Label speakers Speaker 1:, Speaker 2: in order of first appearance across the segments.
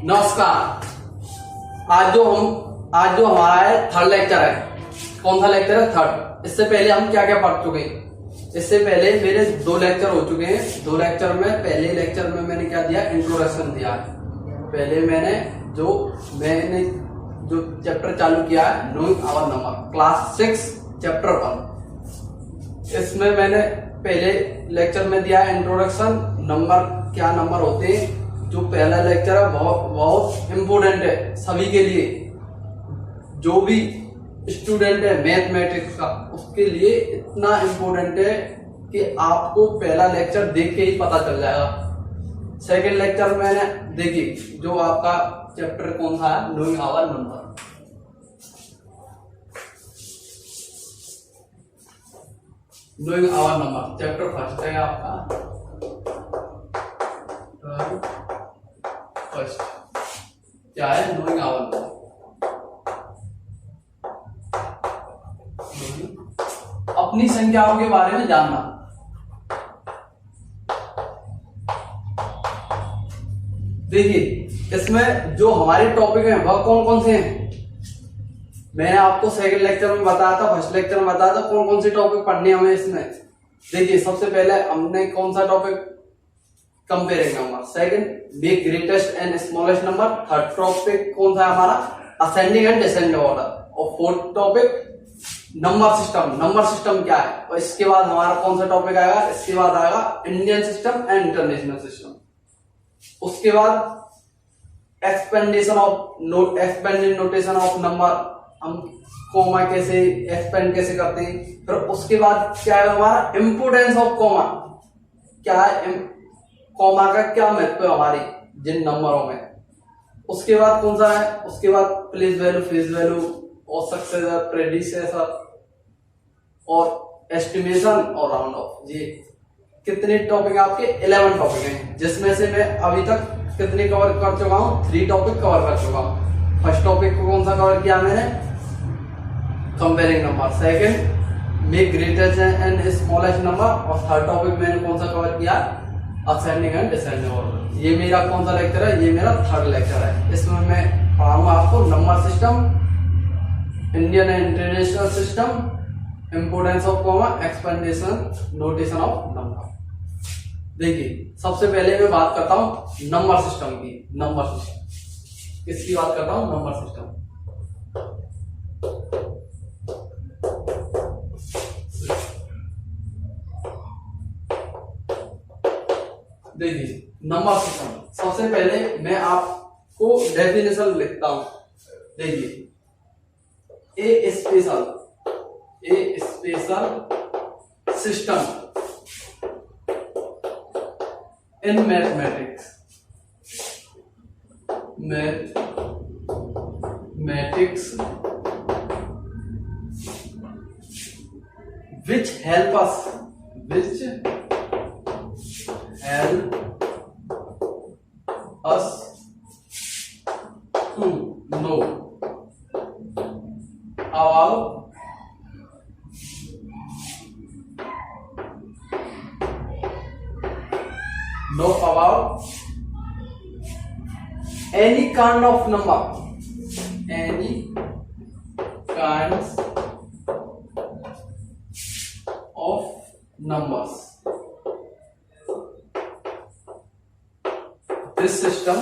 Speaker 1: नमस्कार। आज जो हमारा है थर्ड लेक्चर है। कौन सा लेक्चर है? थर्ड। इससे पहले हम क्या क्या पढ़ चुके हैं? इससे पहले मेरे 2 लेक्चर हो चुके हैं। 2 लेक्चर में पहले लेक्चर में मैंने क्या दिया? इंट्रोडक्शन दिया है। पहले मैंने जो चैप्टर चालू किया है knowing our numbers, class 6 chapter 1। इसमें मैंने पहले लेक्चर में दिया है इंट्रोडक्शन, नंबर क्या नंबर होते हैं। जो पहला लेक्चर है बहुत इम्पोर्टेंट है सभी के लिए, जो भी स्टूडेंट है मैथमेटिक्स का उसके लिए इतना इम्पोर्टेंट है कि आपको पहला लेक्चर देख के ही पता चल जाएगा। सेकंड लेक्चर मैंने देखिए जो आपका चैप्टर कौन सा है? Knowing our numbers. Knowing our numbers chapter first है आपका। फर्स्ट क्या है? Knowing our numbers. अपनी संख्याओं के बारे में जानना। देखिए इसमें जो हमारे टॉपिक हैं वह कौन कौन से हैं? मैंने आपको सेकंड लेक्चर में बताया था, फर्स्ट लेक्चर में बताया था कौन कौन से टॉपिक पढ़ने हमें इसमें। देखिए सबसे पहले हमने कौन सा topic? Comparing number. Second make greatest and smallest number. Third topic कौन सा है हमारा? Ascending and descending order. और fourth topic number system. Number system क्या है? और इसके बाद हमारा कौन सा टॉपिक आएगा? इसके बाद आएगा Indian system and international system. उसके बाद एक्सपेंडेड नोटेशन ऑफ नंबर, हम कॉमा कैसे एक्सपेंड कैसे करते हैं। फिर उसके बाद क्या है हमारा? Importance of comma. क्या है कॉमा का क्या महत्व है हमारी जिन नंबरों में। उसके बाद कौन सा है? उसके बाद प्लेस वैल्यू, फेस वैल्यू और सक्सेसर, प्रेडिसेसर और एस्टिमेशन और राउंड ऑफ। ये कितने टॉपिक आपके? 11 टॉपिक हैं, जिसमें से मैं अभी तक कितने कवर कर चुका हूं? 3 टॉपिक कवर कर चुका हूं। फर्स्ट टॉपिक को कौन सा कवर किया मैंने? Comparing number. Second make greatest and smallest number. और थर्ड टॉपिक मैंने कौन सा कवर किया? Ascending and descending order. ये मेरा कौन सा लेक्चर है? ये मेरा थर्ड लेक्चर है। इसमें मैं पढ़ाऊंगा आपको number system, Indian and international system, importance of comma, expanded notation of number. देखिए सबसे पहले मैं बात करता हूं नंबर सिस्टम की। नंबर सिस्टम किसकी बात करता हूं? Number system. देखिए नंबर सिस्टम, सबसे पहले मैं आपको डेफिनेशन लिखता हूं। देखिए a special system in mathematics which help us to know about any kind of number, any kinds of numbers. This system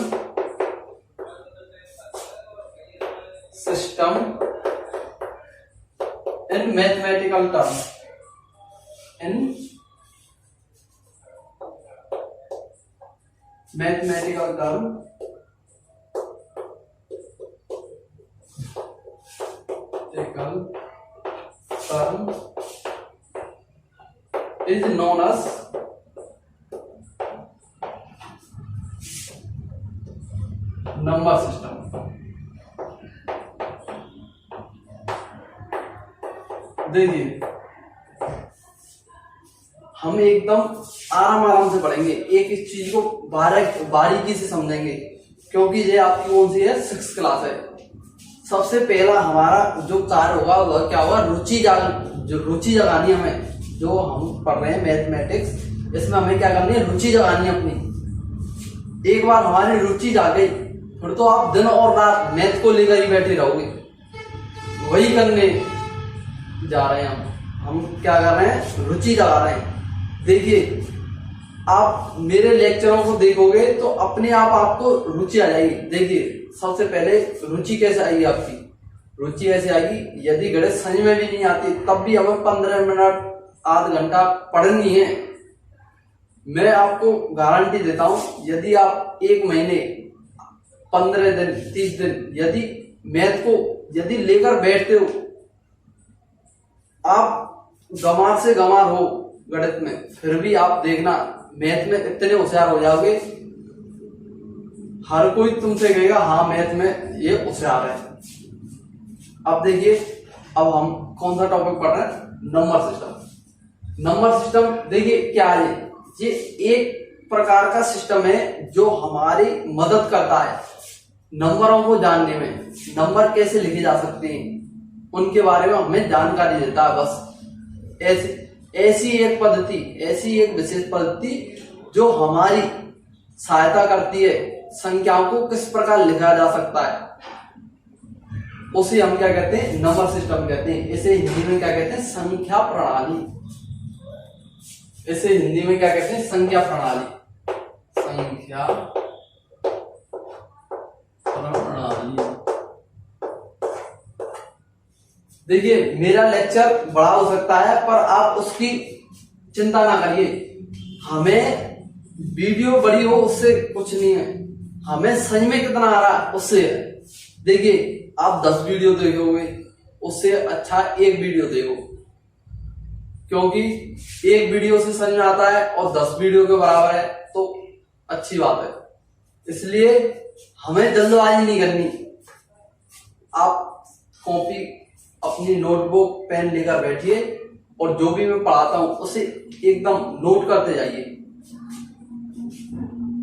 Speaker 1: in mathematical terms, is known as number system। देखिए हम एकदम आराम से पढ़ेंगे, एक एक चीज को बारीकी से समझेंगे, क्योंकि ये आपकी कौन सी है? 6th क्लास है। सबसे पहला हमारा जो कार्य होगा वह क्या होगा? रुचि जगानी हमें। जो हम पढ़ रहे हैं मैथमेटिक्स, इसमें हमें क्या करनी है? रुचि जगानी है अपनी। एक बार हमारी रुचि जाग गई फिर तो आप दिन और रात मैथ को लेकर ही बैठे रहोगे। वही करने जा रहे हैं हम क्या कर रहे हैं, रुचि लगा रहे हैं। देखिए आप मेरे लेक्चरों को देखोगे तो अपने आप आपको रुचि आ जाएगी। देखिए सबसे पहले रुचि कैसे आएगी आपकी, रुचि ऐसे आएगी, यदि गणित समझ में भी नहीं आती तब भी हमें 15 मिनट आध घंटा पढ़नी है। मैं आपको गारंटी देता हूं, यदि आप 1 महीने 15 दिन 30 दिन यदि मैथ को यदि लेकर बैठते हो, आप गंवार से गंवार हो गणित में, फिर भी आप देखना मैथ में इतने होशियार हो जाओगे, हर कोई तुमसे कहेगा हाँ मैथ में ये होशियार है। अब देखिए अब हम कौन सा टॉपिक पढ़ रहे हैं, नंबर सिस्टम। नंबर सिस्टम देखिए क्या है, ये एक प्रकार का सिस्टम है जो हमारी मदद करता है नंबरों को जानने में। नंबर कैसे लिखे जा सकते हैं उनके बारे में हमें जानकारी देता है। बस ऐसी एक पद्धति, ऐसी एक विशेष पद्धति जो हमारी सहायता करती है संख्याओं को किस प्रकार लिखा जा सकता है, उसे हम क्या कहते हैं, नंबर सिस्टम कहते हैं। इसे हिंदी में क्या कहते हैं, संख्या प्रणाली। इसे हिंदी में क्या कहते हैं, संख्या प्रणाली, संख्या प्रणाली। देखिए मेरा लेक्चर बड़ा हो सकता है पर आप उसकी चिंता ना करिए, हमें वीडियो बड़ी हो उससे कुछ नहीं है, हमें समझ में कितना आ रहा है उससे है। देखिए आप 10 वीडियो देखोगे उससे अच्छा एक वीडियो देखो, क्योंकि एक वीडियो से समझ में आता है और 10 वीडियो के बराबर है तो अच्छी बात है। इसलिए हमें जल्दबाजी नहीं करनी, आप कॉपी अपनी नोटबुक पेन लेकर बैठिए और जो भी मैं पढ़ाता हूं उसे एकदम नोट करते जाइए।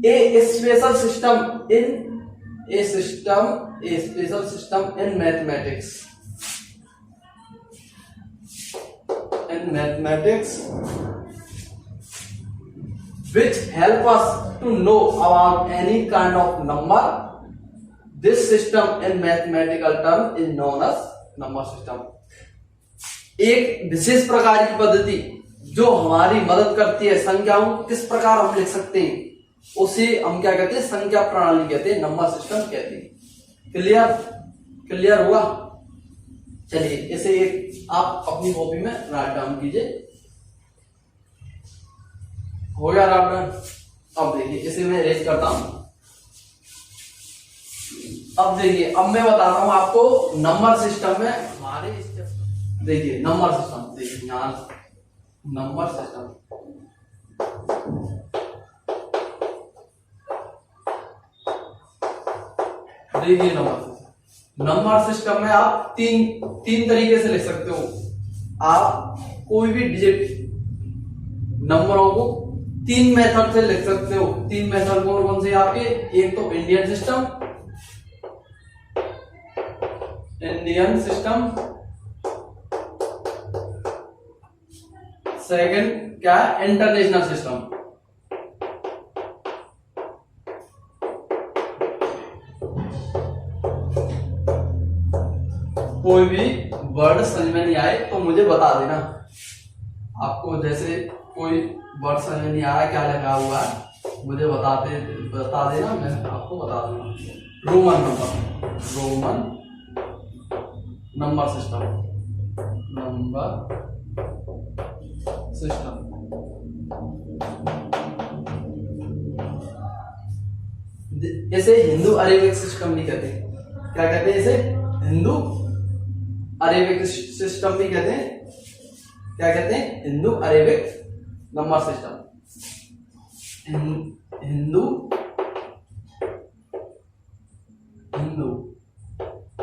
Speaker 1: A special system in mathematics which help us to know about any kind of number. This system in mathematical term is known as number system. एक विशेष प्रकार की पद्धति जो हमारी मदद करती है संख्याओं किस प्रकार हम लिख सकते हैं, उसे हम क्या कहते हैं, संख्या प्रणाली कहते हैं, नंबर सिस्टम कहते हैं। क्लियर हुआ? चलिए इसे एक आप अपनी कॉपी में राइट डाउन कीजिए। हो गया राइट डाउन? अब देखिए इसे मैं इरेज करता हूं। अब देखिए अब मैं बता रहा हूं आपको नंबर सिस्टम में हमारे देखिए नंबर सिस्टम, देखिए यहां नंबर सिस्टम, देखिए नंबर सिस्टम में आप तीन तरीके से लिख सकते हो। आप कोई भी डिजिट नंबरों को 3 मेथड से लिख सकते हो। 3 मेथड कौन कौन से आपके, एक तो इंडियन सिस्टम, सेकंड क्या है, इंटरनेशनल सिस्टम। कोई भी वर्ड समझ में नहीं आए तो मुझे बता देना। आपको जैसे कोई वर्ड समझ में नहीं आ रहा क्या लिखा हुआ है मुझे बता देना, मैं आपको बता दूंगा। रोमन नंबर सिस्टम, इसे हिंदू अरेबिक सिस्टम भी कहते हैं। क्या कहते हैं इसे, हिंदू अरेबिक सिस्टम भी कहते हैं। क्या कहते हैं, Hindu Arabic number system, Hindu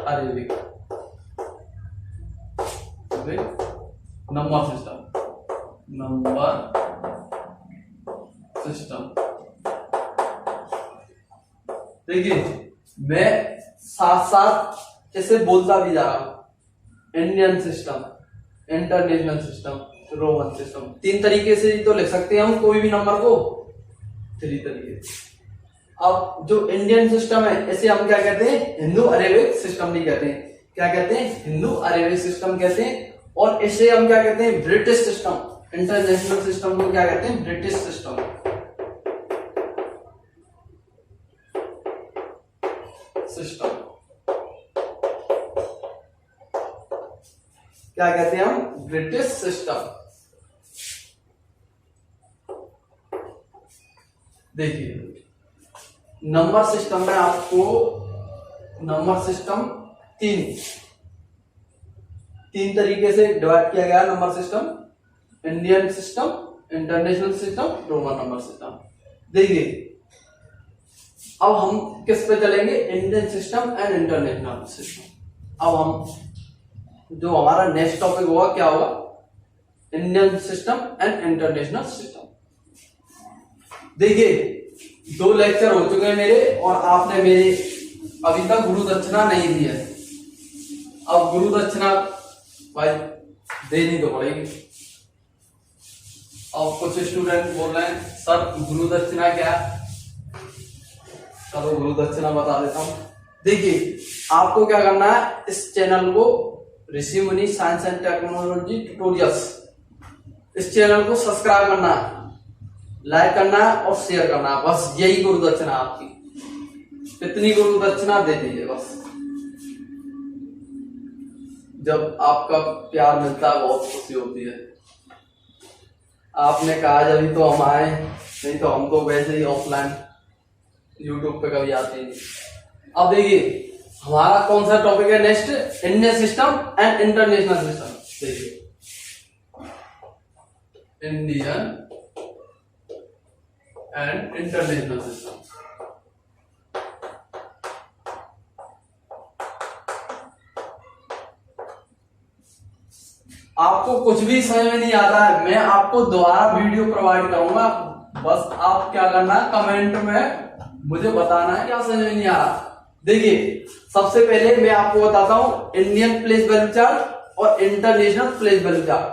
Speaker 1: Arabic number system. देखिए मैं साथ साथ इसे बोलता भी जा रहा हूं, Indian system, international system, Roman system. 3 तरीके से तो लिख सकते हैं हम कोई भी नंबर को, 3 तरीके। अब जो इंडियन सिस्टम है इसे हम क्या कहते हैं, हिंदू अरेबिक सिस्टम नहीं कहते हैं, क्या कहते हैं, हिंदू अरेबिक सिस्टम कहते हैं। और इसे हम क्या कहते हैं, ब्रिटिश सिस्टम, इंटरनेशनल सिस्टम को क्या कहते हैं, ब्रिटिश सिस्टम क्या कहते हैं हम, ब्रिटिश सिस्टम। देखिए नंबर सिस्टम में आपको नंबर सिस्टम तीन तरीके से डिवाइड किया गया number system, Indian system, international system, Roman number system. देखिए अब हम किस पे चलेंगे, Indian system and international system. अब हम जो हमारा नेक्स्ट टॉपिक होगा क्या होगा, Indian system and international system. देखिए 2 लेक्चर हो चुके हैं मेरे और आपने मेरे अभी तक गुरु दक्षिणा नहीं दी है। अब गुरु दक्षिणा भाई देनी तो पड़ेगी। अब कुछ स्टूडेंट बोल रहे हैं सर गुरु दक्षिणा क्या, चलो गुरु दक्षिणा बता देता हूं। देखिए आपको क्या करना है, इस चैनल को ऋषि मुनि साइंस एंड टेक्नोलॉजी ट्यूटोरियल्स, इस चैनल को सब्सक्राइब करना है, लाइक करना है और शेयर करना है, बस यही गुरु दक्षिणा आपकी। इतनी गुरु दक्षिणा दे दीजिए बस। जब आपका प्यार मिलता है बहुत खुशी होती है। आपने कहा जब तो हम आए, नहीं तो हम तो वैसे ही ऑफलाइन यूट्यूब पे कभी आते नहीं। अब देखिए हमारा कौन सा टॉपिक है next, Indian system and international system. देखिए इंडियन एंड इंटरनेशनल सिस्टम। आपको कुछ भी समझ में नहीं आता है, मैं आपको दोबारा वीडियो प्रोवाइड करूंगा, बस आप क्या करना है कमेंट में मुझे बताना है क्या समझ में नहीं आ रहा। देखिए सबसे पहले मैं आपको बताता हूं इंडियन प्लेस वैल्यू चार्ट और इंटरनेशनल प्लेस वैल्यू चार्ट।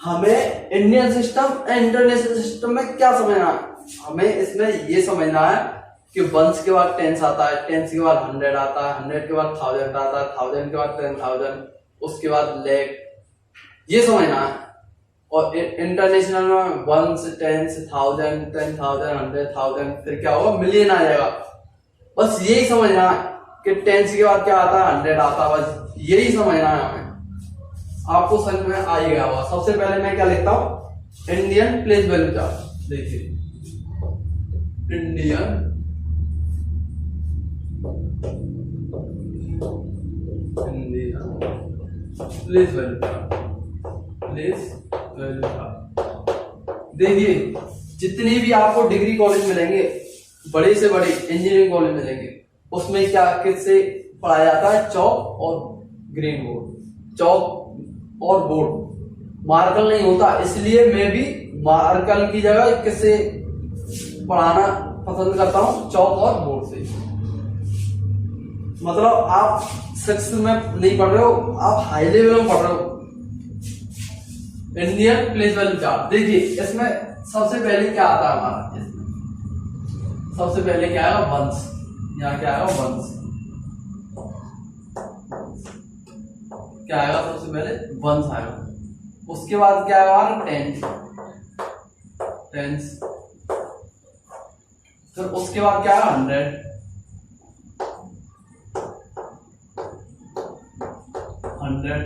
Speaker 1: हमें Indian system and international system में क्या समझना है, हमें इसमें ये समझना है कि वंस के बाद टेंस आता है, टेंस के बाद 100 आता है, 100 के बाद 1000 आता है, 1000 के बाद 10,000, उसके बाद लैख, ये समझना है। और इंटरनेशनल में वंस, टेंस, 1000, 10,000, 100,000, फिर क्या होगा, मिलियन आ जाएगा। बस यही समझना है कि टेंस के बाद क्या आता है, 100 आता है, बस यही समझना है हमें। आपको समझ में आ गया होगा। सबसे पहले मैं क्या लिखता हूं, इंडियन प्लेस वैल्यू चार्ट। देखिए Indian place value chart, place value chart. देखिए जितने भी आपको डिग्री कॉलेज मिलेंगे, बड़े से बड़े इंजीनियरिंग कॉलेज मिलेंगे, उसमें क्या किससे पढ़ाया जाता है, चौक और ग्रीन बोर्ड, चौक और बोर्ड, मार्कल नहीं होता। इसलिए मैं भी मार्कल की जगह किससे पढ़ाना पसंद करता हूं, चौक और बोर्ड से। मतलब आप 6th में नहीं पढ़ रहे हो, आप हाई लेवल में पढ़ रहे हो। Indian place value chart. देखिए इसमें सबसे पहले क्या आता है हमारा, इसमें सबसे पहले क्या आएगा, वंस। यहाँ क्या आएगा, वंस। क्या आएगा, सबसे पहले वंस आएगा। उसके बाद क्या आएगा हमारा, टेंस, टेंस। फिर उसके बाद क्या आएगा, 100, 100।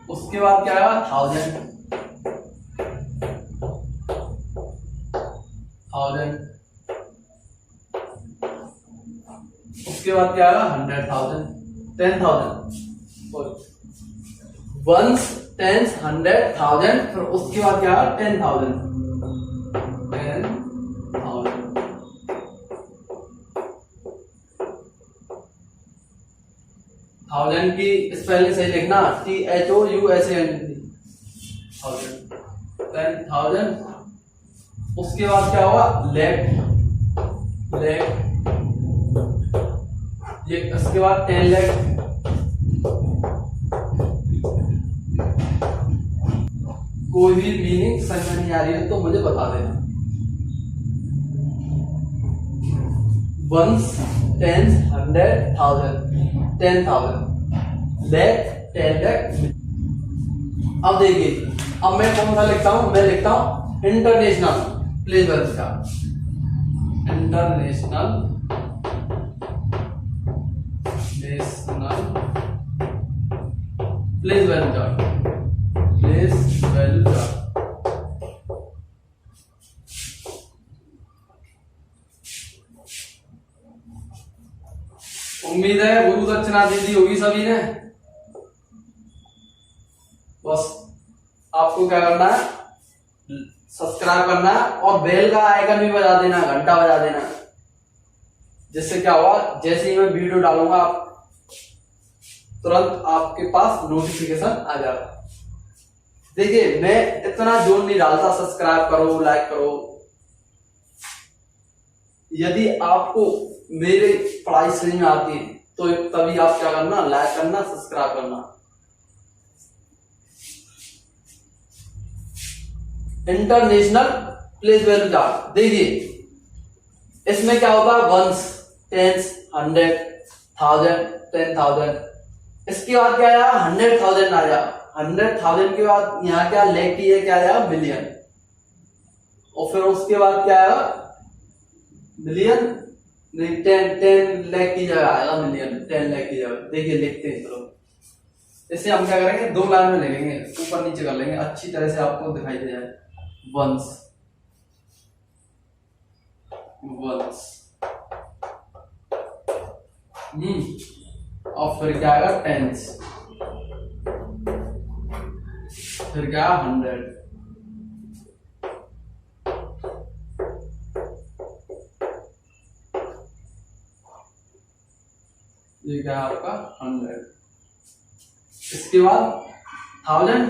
Speaker 1: उसके बाद क्या आएगा, 1000, 1000। उसके बाद क्या आएगा, 100,000, 10,000। Ones, tens, 100,000। फिर उसके बाद क्या आएगा, 10,000, 10,000। थाउजेंड की स्पेलिंग सही लिखना, THOUSAND, 10,000। उसके बाद क्या होगा, लैख, लैख। ये उसके बाद 10 लाख। कोई भी मीनिंग समझ में नहीं आ रही है तो मुझे बता देना। Ones, tens, 100,000, 10,000, lakh, 10 lakh. अब देखिए, अब मैं कौन सा लिखता हूं, मैं लिखता हूं international place value chart, international place value chart, place value chart. उम्मीद है गुरु दक्षिणा दे दी होगी सभी ने। बस आपको क्या करना है, सब्सक्राइब करना है और बेल का आइकन भी बजा देना, घंटा बजा देना, जिससे क्या होगा, जैसे ही मैं वीडियो डालूंगा आप तुरंत आपके पास नोटिफिकेशन आ जाएगा। देखिए मैं इतना जोर नहीं डालता, सब्सक्राइब करो, लाइक करो। यदि आपको मेरे पढ़ाई समझ में आती है तो तभी आप क्या करना, लाइक करना, सब्सक्राइब करना। इंटरनेशनल प्लेस वैल्यू चार्ट देखिए, इसमें क्या होता है, वंस, टेंस, 100, 1000, 10,000। इसके बाद क्या आया, 100,000 आया। 100,000 के बाद यहाँ क्या लेख की है, क्या आया, मिलियन। और फिर उसके बाद क्या आया, मिलियन नहीं, 10 लाख की जगह आएगा मिलियन, 10 लाख की जगह। देखिए लिखते हैं, चलो इसे हम क्या करेंगे, 2 लाइन में लिखेंगे, ऊपर नीचे कर लेंगे, अच्छी तरह से आपको दिखाई दे जाए। वंस, वंस, और फिर क्या आएगा, टेंस, फिर क्या, 100, ये क्या है आपका 100। इसके बाद 1000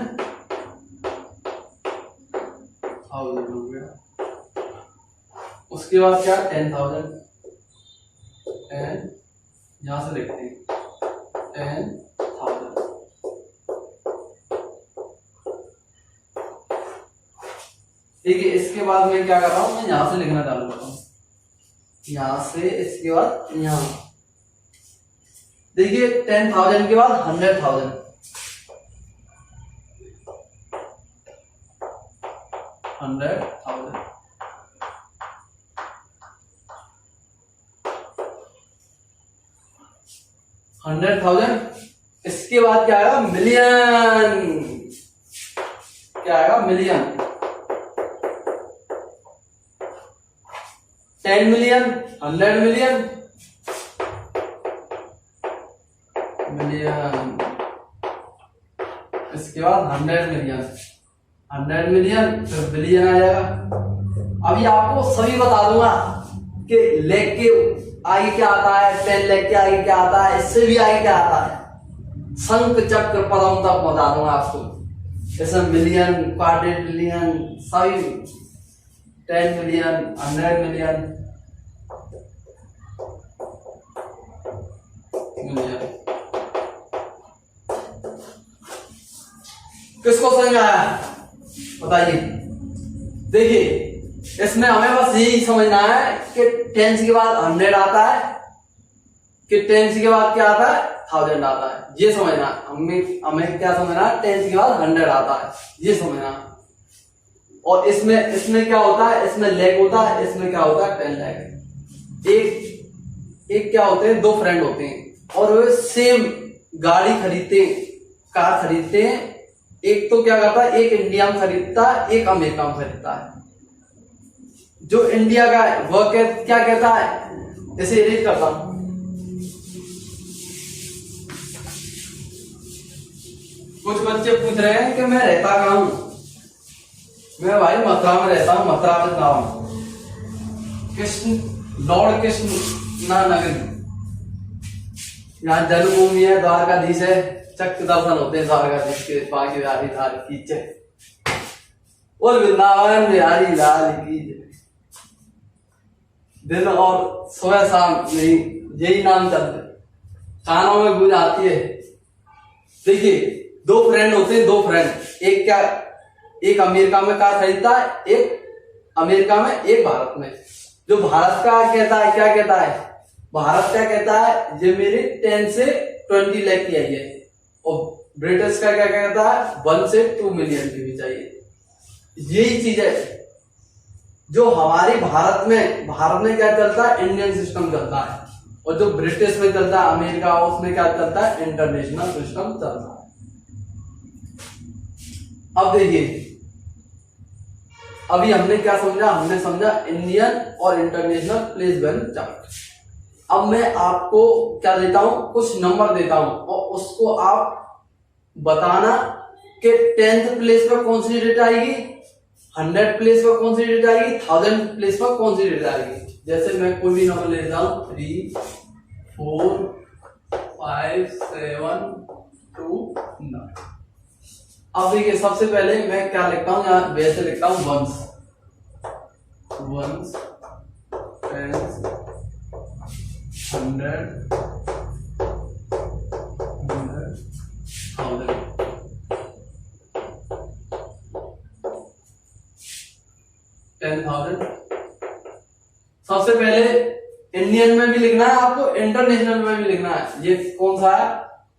Speaker 1: हो गया। उसके बाद क्या, 10,000, 10, यहां से लिखते हैं 10,000। देखिए इसके बाद मैं क्या कर रहा हूं, मैं यहां से लिखना चालू करता हूं, यहां से। इसके बाद यहां देखिए 10,000 के बाद 100,000, 100,000, 100,000। इसके बाद क्या आएगा, मिलियन, क्या आएगा, मिलियन, 10 मिलियन, 100 मिलियन, मिलियन। इसके बाद 100 मिलियन, 100 मिलियन, फिर बिलियन आ जाएगा। अभी आपको सभी बता दूंगा कि लेख के आगे क्या आता है, 10 लाख के आगे क्या आता है, इससे भी आगे क्या आता है, शंख चक्र पदम तक बता दूंगा आपको। जैसे मिलियन, क्वाड्रिलियन, सभी 10 मिलियन, 100 मिलियन, मिलियन। किसको समझ में आया बताइए। देखिए इसमें हमें बस यही समझना है कि टेंस के बाद 100 आता है, कि टेंस के बाद क्या आता है, 1000 आता है, ये समझना। हमें क्या समझना है, टेंस के बाद 100 आता है, ये समझना। और इसमें क्या होता है, इसमें लेख होता है, इसमें क्या होता है, 10 लाख। एक क्या होते हैं, 2 फ्रेंड होते हैं और वे सेम गाड़ी खरीदते हैं, कार खरीदते हैं। एक तो क्या करता है, एक इंडिया में खरीदता है, एक अमेरिका में खरीदता है। जो इंडिया का है वह क्या कहता है, इसे रीड करता हूं। कुछ बच्चे पूछ रहे हैं कि मैं रहता कहां हूं। मैं भाई मथुरा में रहता हूं, मथुरा में गांव, कृष्ण, लॉर्ड कृष्ण नगरी, यहाँ जन्मभूमि है, द्वारकाधीश है, चक्र दर्शन होते हैं द्वारकाधीश के, बाकी बिहारी लाल की जय, और वृंदावन बिहारी लाल की जय। दिन और सुबह शाम यही नाम चलते, कानों में गूंज आती है। देखिए 2 फ्रेंड होते हैं, 2 फ्रेंड, एक अमेरिका में कार खरीदता है, एक अमेरिका में, एक भारत में। जो भारत का कहता है, क्या कहता है, भारत क्या कहता है, ये मेरे 10 से 20 लाख की आई है, और ब्रिटिश का क्या कहता है 1 से 2 मिलियन की भी चाहिए। यही चीज है जो हमारी भारत में क्या चलता है, इंडियन सिस्टम चलता है, और जो ब्रिटिश में चलता है, अमेरिका, उसमें क्या चलता है, इंटरनेशनल सिस्टम चलता है। अब देखिए, अभी हमने क्या समझा, हमने समझा इंडियन और इंटरनेशनल प्लेस वैल्यू चार्ट। अब मैं आपको क्या देता हूं, कुछ नंबर देता हूं, और उसको आप बताना कि 10th प्लेस पर कौन सी डेट आएगी, 100 प्लेस पर कौन सी डेट आएगी, 1000 प्लेस पर कौन सी डेट आएगी। जैसे मैं कोई भी नंबर लेता हूं 3, 4, 5, 7, 2, 9। अब देखिए, सबसे पहले मैं क्या लिखता हूं, यहां वैसे लिखता हूं वंस, 10, 100, 1000। सबसे पहले इंडियन में भी लिखना है आपको, इंटरनेशनल में भी लिखना है। ये कौन सा है,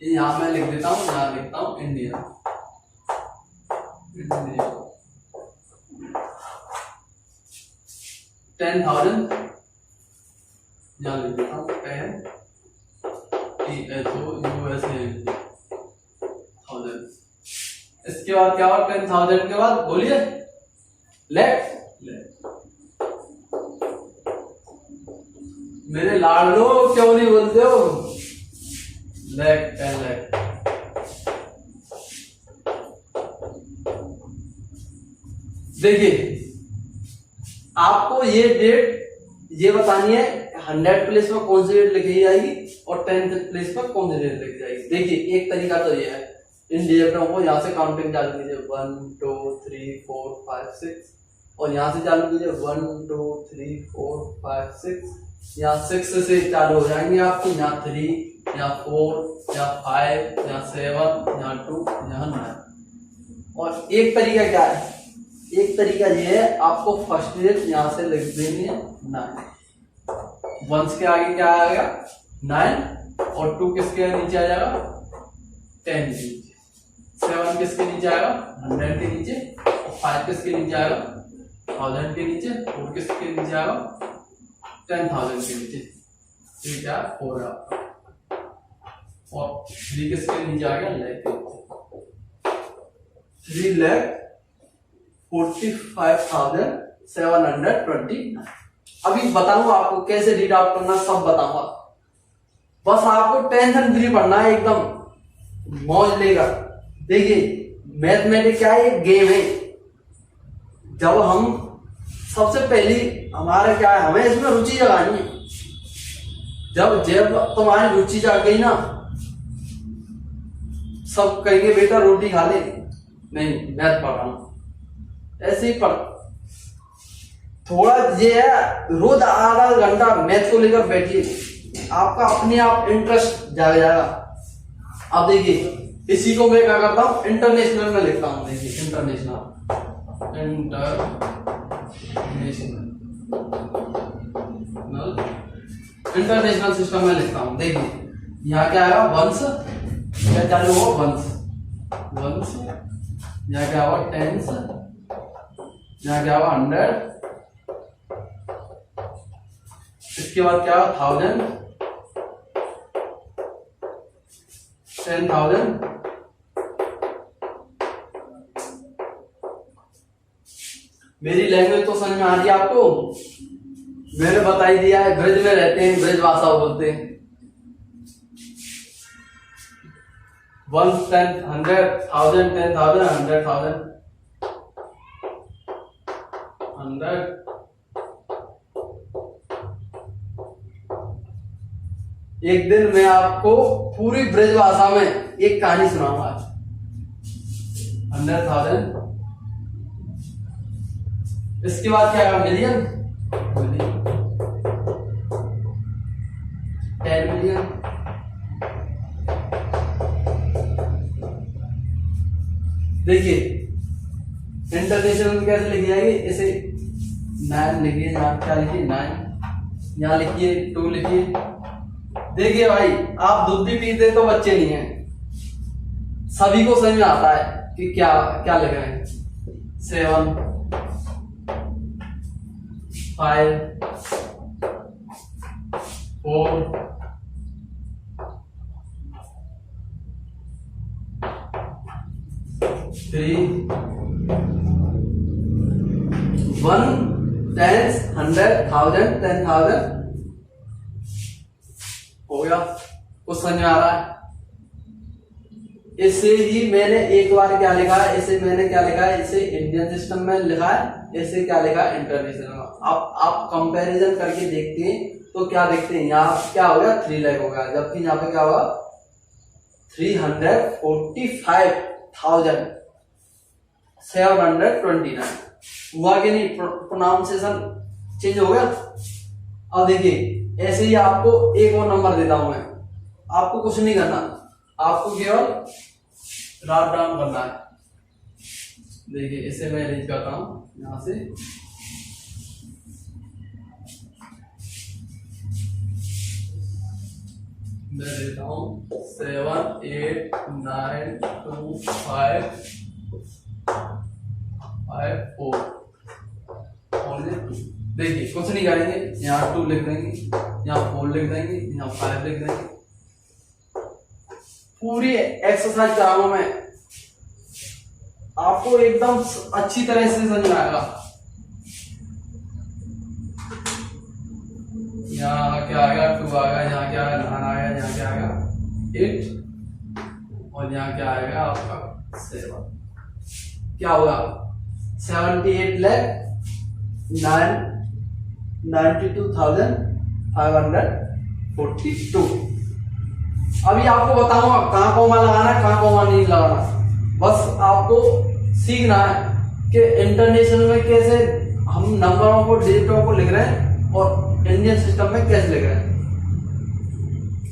Speaker 1: ये यहां मैं लिख देता हूं, यहां लिखता हूं इंडियन। 10,000 यहां लिख देता हूं, 10 1000। इसके बाद क्या हुआ, 10,000 के बाद बोलिए लेट। मेरे लाडलो क्यों नहीं बोलते हो, लेट 10 लाख। देखिए, आपको ये डेट ये बतानी है 100 प्लेस पर कौन सी डेट लिखी जाएगी और 10th प्लेस पर कौन सी डेट लिखी जाएगी। देखिए, एक तरीका तो ये है, इन डिजिटों को यहाँ से काउंटिंग चालू कीजिए, 1 2 3 4 5 6, और यहाँ से चालू कीजिए 1 2 3 4 5 6। यहाँ 6 से चालू हो जाएंगे आपको, यहाँ 3, यहाँ 4, यहाँ 5, यहाँ 7, यहाँ 2, यहाँ 9। और एक तरीका क्या है, एक तरीका ये है, आपको फर्स्ट डेट यहाँ से लिख देनी है 9। वंस के आगे क्या आएगा 9, और 2 किसके नीचे आ जाएगा 10 के नीचे, 7 किसके नीचे आएगा 100 के नीचे, और 5 किसके नीचे आएगा 1000 के नीचे, 4 किसके नीचे आएगा 10,000 के नीचे। ठीक है, 4 है आपका, और 3 किसके नीचे आ गया लाख के नीचे, 3,45,729। अभी बताऊंगा आपको कैसे रीड आउट करना, सब बताऊंगा। बस आपको टेंशन फ्री पढ़ना है, एकदम मौज लेकर। देखिए, मैथमेटिक्स क्या है, एक गेम है। जब हम सबसे पहली हमारा क्या है, हमें इसमें रुचि जगानी है। जब तुम्हारी रुचि जाग गई ना, सब कहेंगे बेटा रोटी खा ले, नहीं मैथ पढ़ रहा हूं। ऐसे ही पढ़, थोड़ा ये है, रोज आधा घंटा मैथ को लेकर बैठिए, आपका अपने आप इंटरेस्ट जाग जाएगा। अब देखिए, इसी को मैं क्या करता हूं, इंटरनेशनल में लिखता हूं। देखिए, इंटरनेशनल सिस्टम में लिखता हूं। देखिए, यहाँ क्या आएगा, वंस, क्या चालू हो वंस, यहाँ क्या हुआ 10, यहाँ क्या हुआ 100, इसके बाद क्या हुआ 1000, 10,000, मेरी लैंग्वेज तो समझ में आ रही है आपको, मैंने बता ही दिया है, ब्रज में रहते हैं, ब्रज भाषा बोलते हैं। 1 10 100 1000 10,000 100,000 100। एक दिन मैं आपको पूरी ब्रज भाषा में एक कहानी सुनाऊंगा। 100,000, इसके बाद क्या आएगा मिलियन, 10 मिलियन। देखिए, इंटरनेशनल में कैसे लिखी जाएगी, इसे 9 लिखिए, यहाँ क्या लिखिए 9, यहाँ लिखिए 2 लिखिए, देखिए भाई, आप दूध भी पीते तो बच्चे नहीं हैं, सभी को समझ में आता है कि क्या क्या लिख रहे हैं। 7 5 4 3 1 10 100 1000 10,000 हो गया। कुछ समझ में आ रहा है? इसे ही मैंने एक बार क्या लिखा है, इसे मैंने क्या लिखा है, इसे इंडियन सिस्टम में लिखा है, इसे क्या लिखा है इंटरनेशनल में। अब आप कंपैरिजन करके देखते हैं तो क्या देखते हैं, यहाँ क्या हो गया 3 लाख हो गया, जबकि यहाँ पे क्या होगा 345,729 हुआ कि नहीं, प्रोनाउंसिएशन चेंज हो गया। अब देखिए ऐसे ही आपको एक और नंबर देता हूं मैं, आपको कुछ नहीं करना, आपको केवल राइट डाउन करना है। देखिए इसे मैं अरेंज करता हूं यहां से, मैं देता हूं 7 8 9 2 5 5 4। देखिए कुछ नहीं करेंगे, यहाँ 2 लिख देंगे, यहाँ 4 लिख देंगे, यहाँ 5 लिख देंगे। पूरी एक्सरसाइज कराऊंगा मैं, आपको एकदम अच्छी तरह से समझ में आएगा। यहाँ क्या आएगा 2 आएगा, यहाँ क्या आएगा 9 आएगा, यहाँ क्या आएगा 8 और यहाँ क्या आएगा आपका 7। क्या होगा 78,92,542। अभी आपको बताऊंगा कहां कॉमा लगाना है, कहां कॉमा नहीं लगाना। बस आपको सीखना है कि इंटरनेशनल में कैसे हम नंबरों को, डिजिटों को लिख रहे हैं और इंडियन सिस्टम में कैसे लिख रहे हैं।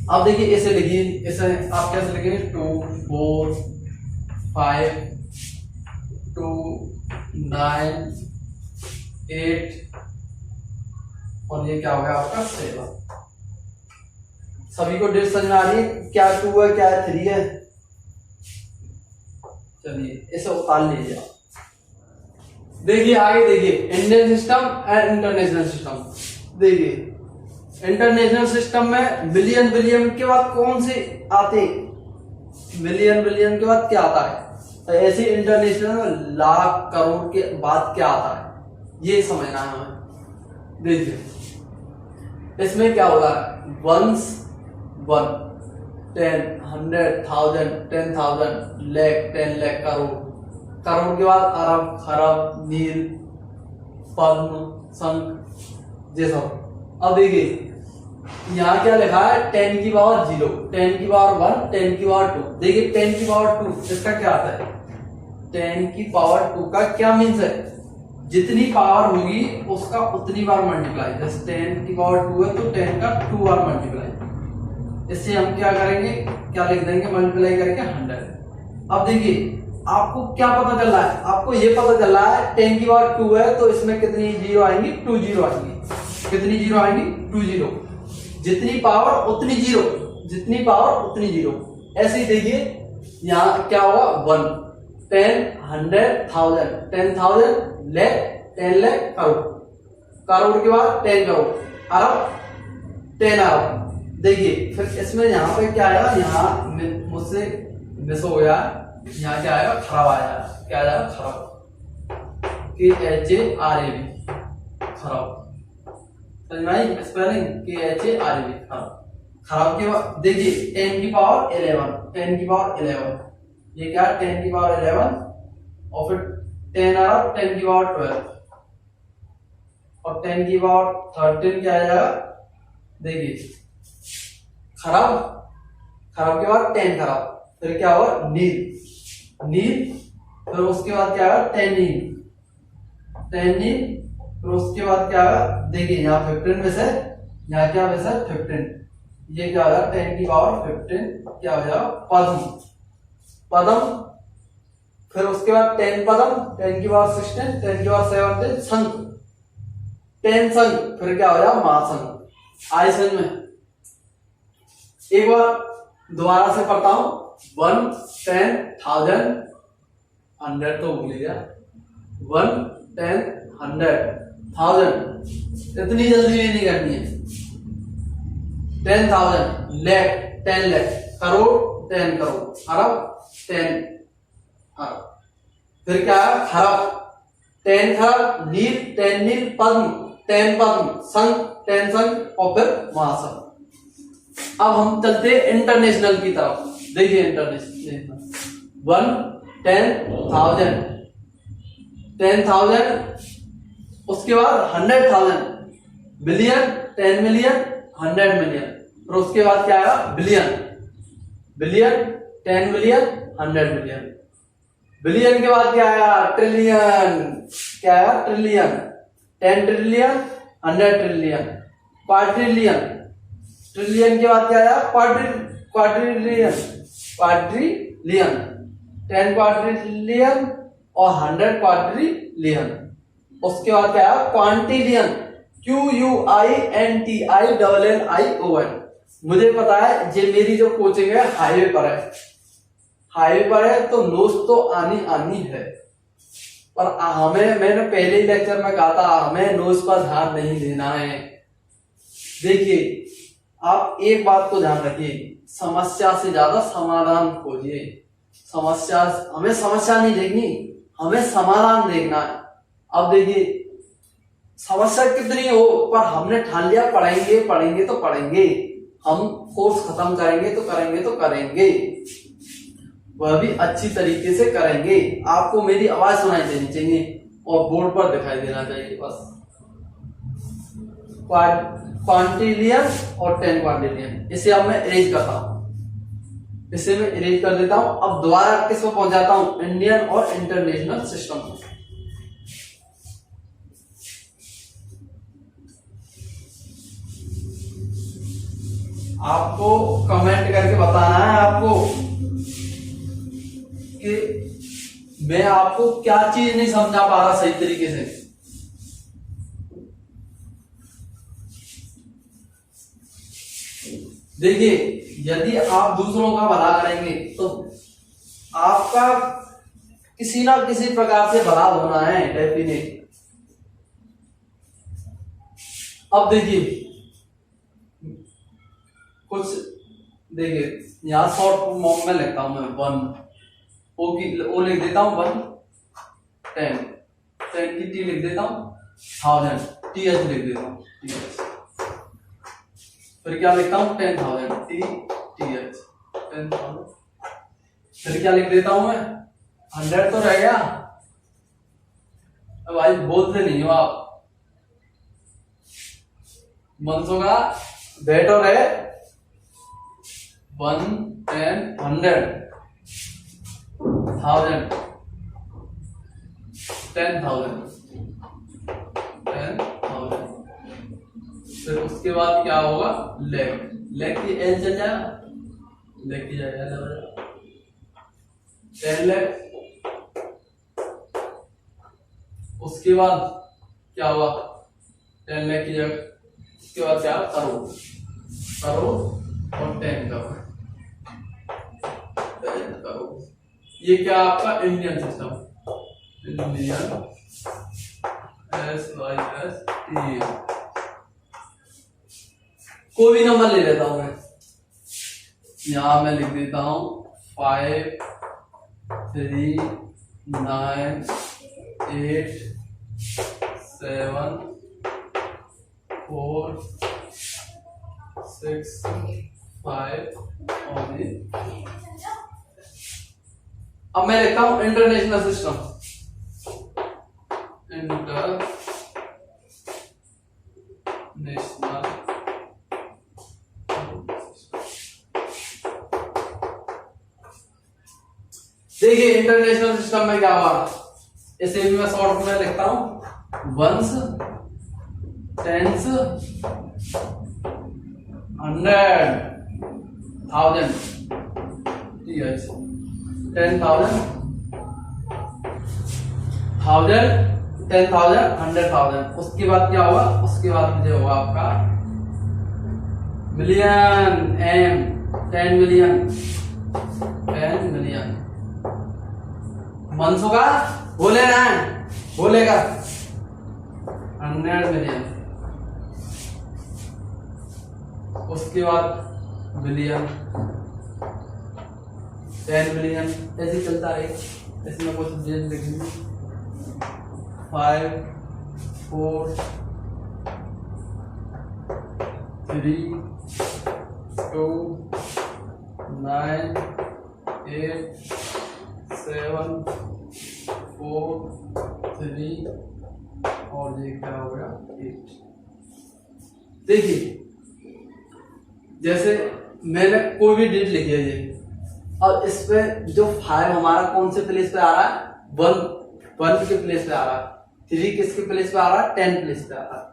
Speaker 1: अब देखिए ऐसे लिखिए, ऐसे आप कैसे लिखेंगे 2 4 5 2 9 8 और ये क्या हो गया आपका 7। सभी को डेट समझ में आ रही है, क्या 2 है क्या 3 है। चलिए इसे उतार लीजिए आप। देखिए आगे देखिए Indian system and international system. देखिए इंटरनेशनल सिस्टम में बिलियन बिलियन के बाद कौन से आते, बिलियन बिलियन के बाद क्या आता है, तो ऐसे इंटरनेशनल में लाख करोड़ के बाद क्या आता है, ये समझना है हमें। देखिए इसमें क्या होगा 1 1 10 100 1000 10,000 लाख 10 लाख करोड़, करोड़ के बाद अरब खरब नील पद्म संख जैसा। अब देखिए यहाँ क्या लिखा है 10 की पावर 0 10 की पावर 1 10 की पावर 2। देखिए 10 की पावर 2 इसका क्या आता है, 10 की पावर 2 का क्या मीन्स है, जितनी पावर होगी उसका उतनी बार मल्टीप्लाई। जैसे 10 की पावर 2 है तो 10 का 2 बार मल्टीप्लाई। इससे हम क्या करेंगे, क्या लिख देंगे मल्टीप्लाई करके 100। अब देखिए आपको क्या पता चल रहा है, आपको ये पता चल रहा है 10 की पावर 2 है तो इसमें कितनी जीरो आएंगी, 2 जीरो आएंगी। कितनी जीरो आएंगी 2 जीरो। जितनी पावर उतनी जीरो, जितनी पावर उतनी जीरो। ऐसे ही देखिए यहाँ क्या होगा 1 10 100 1000 10,000 लाख 10 लाख करोड़, करोड़ के बाद 10 करोड़, अरब 10 अरब। देखिए फिर इसमें यहाँ पे क्या आएगा, यहाँ मुझसे मिस हो गया, यहाँ क्या आएगा खराब आएगा, क्या आएगा खराब, KHARAB खराब। स्पेलिंग KHARAB खराब। खराब के बाद देखिए 10 की पावर 11 10 की पावर 11, ये क्या 10 की पावर 11 और फिर 10 अरब 10 की पावर 12 और 10 की पावर 13 क्या आ जाएगा। देखिए खराब, खराब के बाद 10 खराब, फिर क्या होगा नील नील, फिर उसके बाद क्या होगा 10 नील 10 नील, फिर उसके बाद क्या होगा देखिए यहाँ 15 में से यहाँ क्या वैसे 15, ये क्या होगा 10 की पावर 15 क्या हो जाएगा पद्म पद्म, फिर उसके बाद 10 पद्म 10 की पावर 16 10 की पावर 17 संख 10 संख, फिर क्या हो जाएगा महासंख। आई समझ में। एक बार दोबारा से पढ़ता हूं, 1, 10, 1000, 100 तो भूल गया, 1, 10, 100, 1000, इतनी जल्दी में नहीं करनी है। 10,000, लाख, 10 लाख, करोड़, 10 करोड़, अरब, 10 अरब, फिर क्या है खरब, 10 खरब, नील, 10 नील, पद्म, 10 पद्म, संघ, 10 संघ, और फिर महासंघ। अब हम चलते हैं इंटरनेशनल की तरफ। देखिए इंटरनेशनल, 1, 10,000, 10,000, उसके बाद 100,000, बिलियन, 10 मिलियन, 100 मिलियन, और उसके बाद क्या आया billion, billion, 10 million, 100 million, billion के बाद क्या आया ट्रिलियन, क्या आया trillion, 10 trillion, 100 trillion, quadrillion, trillion के बाद क्या आया क्वाड्रिलियन, क्वाड्रिलियन, 10 क्वाड्रिलियन और 100 क्वाड्रिलियन, उसके बाद क्या आया क्वांटिलियन, QUINTILLION। मुझे पता है ये मेरी जो कोचिंग है हाईवे पर है, हाईवे पर है तो नोट्स तो आनी है, पर हमें, मैंने पहले ही लेक्चर में कहा था, हमें नोट्स पर ध्यान नहीं देना है। देखिए आप एक बात को ध्यान रखिए, समस्या से ज्यादा समाधान खोजिए। समस्या, हमें समस्या नहीं देखनी, हमें समाधान देखना है। अब देखिए समस्या कितनी हो, पर हमने ठान लिया पढ़ेंगे पढ़ेंगे तो पढ़ेंगे, हम कोर्स खत्म करेंगे तो करेंगे, वह भी अच्छी तरीके से करेंगे। आपको मेरी आवाज सुनाई देनी चाहिए और बोर्ड पर दिखाई देना चाहिए बस। क्वांटिलियन और 10 क्वांटिलियन, इसे अब मैं इरेज करता हूं, इसे मैं इरेज कर देता हूं। अब दोबारा किस पर पहुंच जाता हूं, इंडियन और इंटरनेशनल सिस्टम में। आपको कमेंट करके बताना है आपको कि मैं आपको क्या चीज नहीं समझा पा रहा सही तरीके से। देखिए यदि आप दूसरों का भला करेंगे तो आपका किसी ना किसी प्रकार से भला होना है डेफिनेट। अब देखिए कुछ, देखिए यहां शॉर्ट फॉर्म में लिखता हूं मैं 1, ओ लिख देता हूं 1, 10 की टी लिख देता हूं, 1000 TH लिख देता हूं, TH, फिर क्या लिखता हूं 10,000 TH, 10,000, फिर क्या लिख देता हूं मैं 100 तो रह गया। अब भाई बोलते नहीं हो आप, मनसों का बेटर है 1, 10, 100, 1000, 10,000, 10,000, फिर उसके बाद क्या होगा लेख, लेख की एल चल जाएगा, लेख की जाएगा 10 लाख, उसके बाद क्या हुआ 10 लाख की जगह, उसके बाद क्या करोड़, करोड़ और 10 करोड़, 10 करोड़। ये क्या आपका इंडियन सिस्टम, इंडियन SYSTEN। कोई भी नंबर ले लेता हूं मैं, यहां मैं लिख देता हूं 5, 3, 9, 8, 7, 4, 6, 5 और ये। अब मैं लिखता हूं इंटरनेशनल सिस्टम, इंटरनेशनल। देखिए इंटरनेशनल सिस्टम में क्या हुआ, इसे भी मैं शॉर्ट में लिखता हूं 1s, 10s, 100, 1000, 10,000, 1000, 10,000, 100,000। उसके बाद क्या होगा, उसके बाद मुझे होगा आपका million, M 10 million, 10 million months होगा, बोले ना, बोलेगा 100 मिलियन, उसके बाद बिलियन, 10 मिलियन, ऐसे चलता रहेगा। इसमें कुछ डेट लिखेंगे 5 4 3 2 9 8 7 4 3 और ये क्या हो गया 8। देखिए जैसे मैंने कोई भी डेट लिखी है ये, और इस पे जो 5 हमारा कौन से प्लेस पे आ रहा है, 1 के प्लेस पे आ रहा है, 3 किसके प्लेस पे आ रहा है, 10 प्लेस पे आ रहा है।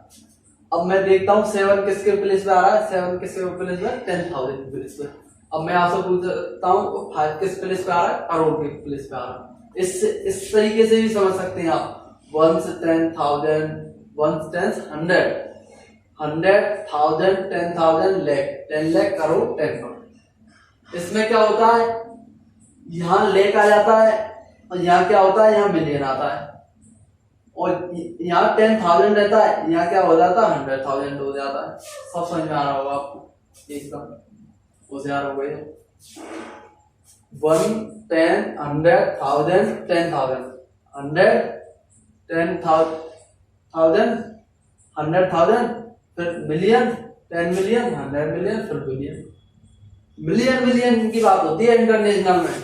Speaker 1: अब मैं देखता हूँ 7 किसके प्लेस पे आ रहा है, 7 किसके प्लेस पे, 10,000 के प्लेस पे। अब मैं आपसे पूछता हूँ 5 किस प्लेस पे आ रहा है, करोड़ के प्लेस पे आ रहा है। इस तरीके से भी समझ सकते हैं आप, 1 से 10,000, 1 से 10 100, 100,000, 10,000, लाख, 10 लाख, करोड़, 10 करोड़। इसमें क्या होता है, यहाँ लाख आ जाता है और यहाँ क्या होता है, यहाँ मिलियन आता है, और यहाँ 10,000 रहता है, यहाँ क्या हो जाता है, 100,000 हो जाता है। सब समझ में आ रहा होगा आपको, एकदम होशियार हो गए। 1 10 100,000 10,000 100 10,000 100,000 फिर मिलियन, 10 मिलियन, 100 मिलियन, फिर बिलियन। मिलियन मिलियन की बात होती है इंटरनेशनल में,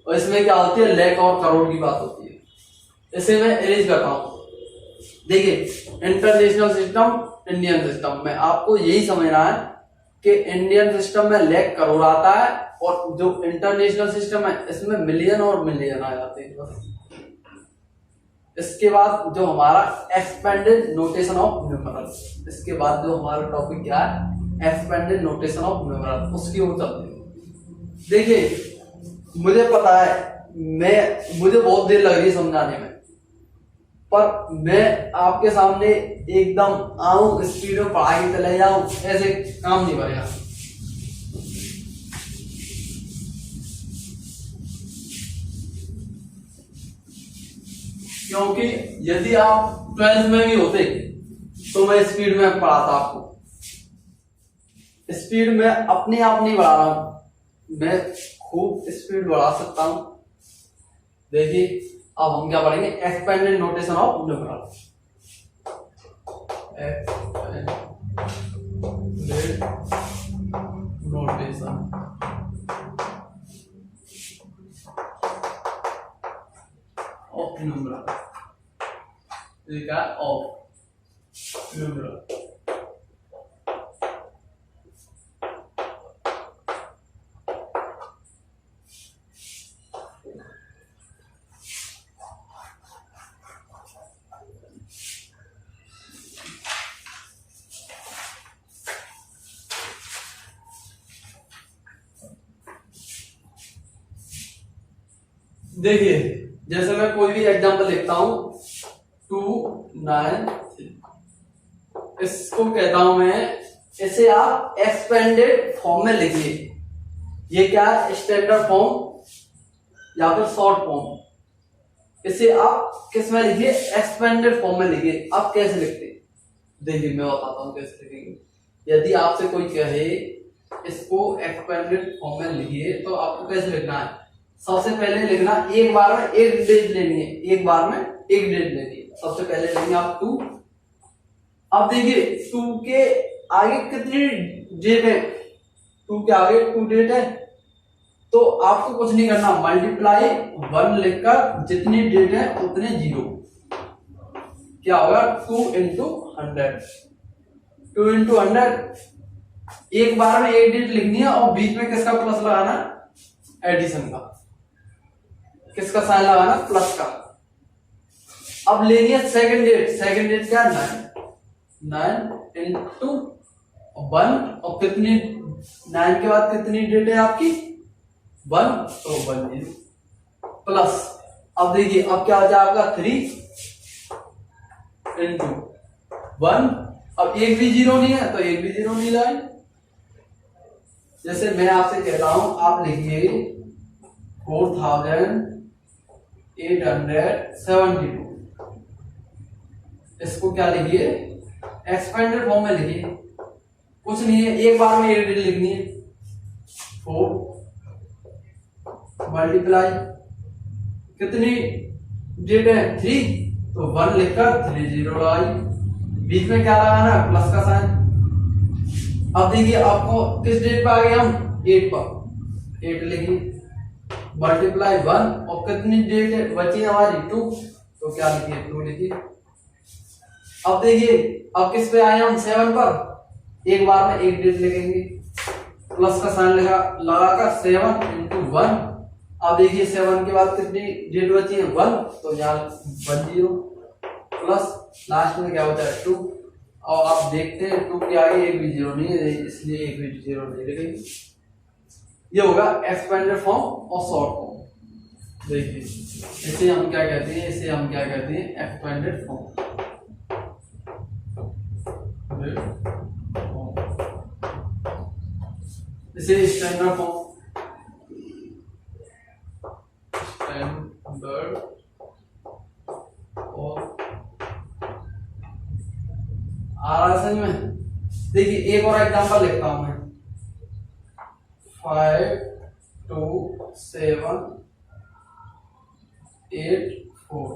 Speaker 1: और इसमें क्या होती है, लाख और करोड़ की बात होती है। इसे मैं अरेंज करता हूं। देखिए इंटरनेशनल सिस्टम, इंडियन सिस्टम में आपको यही समझना है कि इंडियन सिस्टम में लाख करोड़ आता है, और जो इंटरनेशनल सिस्टम है इसमें मिलियन और मिलियन आ जाते हैं बस। इसके बाद जो हमारा एक्सपेंडेड नोटेशन ऑफ न्यूमरल, इसके बाद जो हमारा टॉपिक क्या है, एक्सपेंडेड नोटेशन ऑफ न्यूमरल, उसकी ओर चलते हैं। देखिए मुझे पता है, मुझे बहुत देर लग रही है समझाने में, पर मैं आपके सामने एकदम आऊं, स्पीड में पढ़ा के चले जाऊं, ऐसे काम नहीं बनेगा। क्योंकि यदि आप 12th में भी होते तो मैं स्पीड में पढ़ाता आपको। स्पीड में अपने आप नहीं बढ़ा रहा हूं, मैं खूब स्पीड बढ़ा सकता हूं। देखिए अब हम क्या पढ़ेंगे, expanded notation of numeral. Expanded notation of numeral, of numeral. देखिए जैसे मैं कोई भी एग्जांपल लिखता हूं 293, इसको कहता हूं मैं, इसे आप एक्सपेंडेड फॉर्म में लिखिए। ये क्या है, स्टैंडर्ड फॉर्म या फिर शॉर्ट फॉर्म। इसे आप किस में लिखिए, एक्सपेंडेड फॉर्म में लिखिए। आप कैसे लिखते हैं, देखिए मैं बताता हूं कैसे लिखेंगे। यदि आपसे कोई कहे इसको एक्सपेंडेड फॉर्म में लिखिए, तो आपको कैसे लिखना है, सबसे पहले लिखना, एक बार में एक डेट लेनी है, एक बार में एक डेट लेनी है। सबसे पहले लेंगे आप 2। अब देखिए 2 के आगे कितनी डेट है, 2 के आगे 2 डेट है, तो आपको कुछ नहीं करना, मल्टीप्लाई 1 लिखकर जितनी डेट है उतने 0, क्या होगा 2 into 100, 2 into 100। एक बार में एक डेट लिखनी है और बीच में किसका प्लस लगाना, एडिशन का, किसका साइन लगाना, प्लस का। अब लेनी है सेकंड डेट, सेकंड डेट क्या है 9 into 1, और कितनी 9 के बाद कितनी डेट है आपकी 1, तो 1 प्लस। अब देखिए अब क्या हो जाए आपका 3 into 1, अब एक भी 0 नहीं है तो एक भी 0 नहीं लाए, जैसे मैं आपसे कहता हूं, आप लिखिए 4872, इसको क्या लिखिए, एक्सपेंडेड फॉर्म में लिखिए। कुछ नहीं है, एक बार में एक डिजिट लिखनी है। 4 मल्टीप्लाई कितनी डिजिट है, 3, तो 1 लिखकर 30 लगाई, बीच में क्या लगाना है, प्लस का साइन। अब देखिए आपको किस डिजिट पे आ गए हम, 8 पर, 8 लिखिए, मल्टीप्लाई 1, और कितनी डिजिट बची हमारी, 2, तो क्या लिखिए, 2 लिखिए। अब देखिए अब किस पे आए हम, 7 पर, एक बार में एक डिजिट लिखेंगे, प्लस का साइन लगाकर 7 × 1। अब देखिए 7 के बाद कितनी डिजिट बची है, 1, तो यहाँ 1 0 प्लस लास्ट में क्या होता है, 2, और आप देखते हैं 2 के आगे एक भी 0 नहीं है, इसलिए एक भी 0 नहीं लिखेंगे। ये होगा एक्सपेंडेड फॉर्म और शॉर्ट फॉर्म। देखिए इसे हम क्या कहते हैं, एक्सपेंडेड फॉर्म। इसे स्टैंडर्ड फॉर्म, और आ रहा है समझ में। देखिए एक और एग्जांपल लिखता हूं मैं, 5 2 7 8 4,